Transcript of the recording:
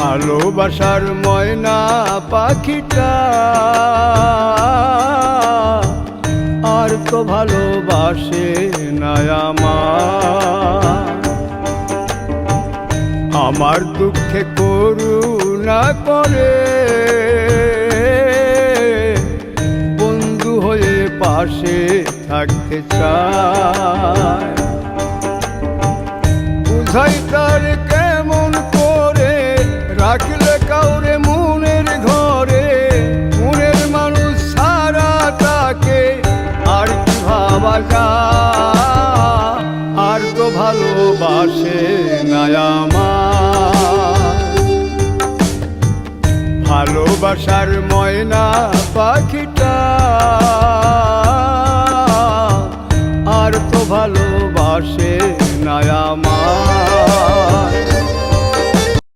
ভালোবাসার ময়না পাখিটা আর তো ভালোবাসে না আমার দুঃখে করুণা করে বন্ধু হয়ে পাশে থাকতে চায়। বুঝাই তার কেমন করে রাখলে কাউরে মনের ঘরে, মনের মানুষ সারা তাকে আর কি ভাবা যায়, আর তো ভালোবাসে না ভালোবাসার ময়না পাখিটা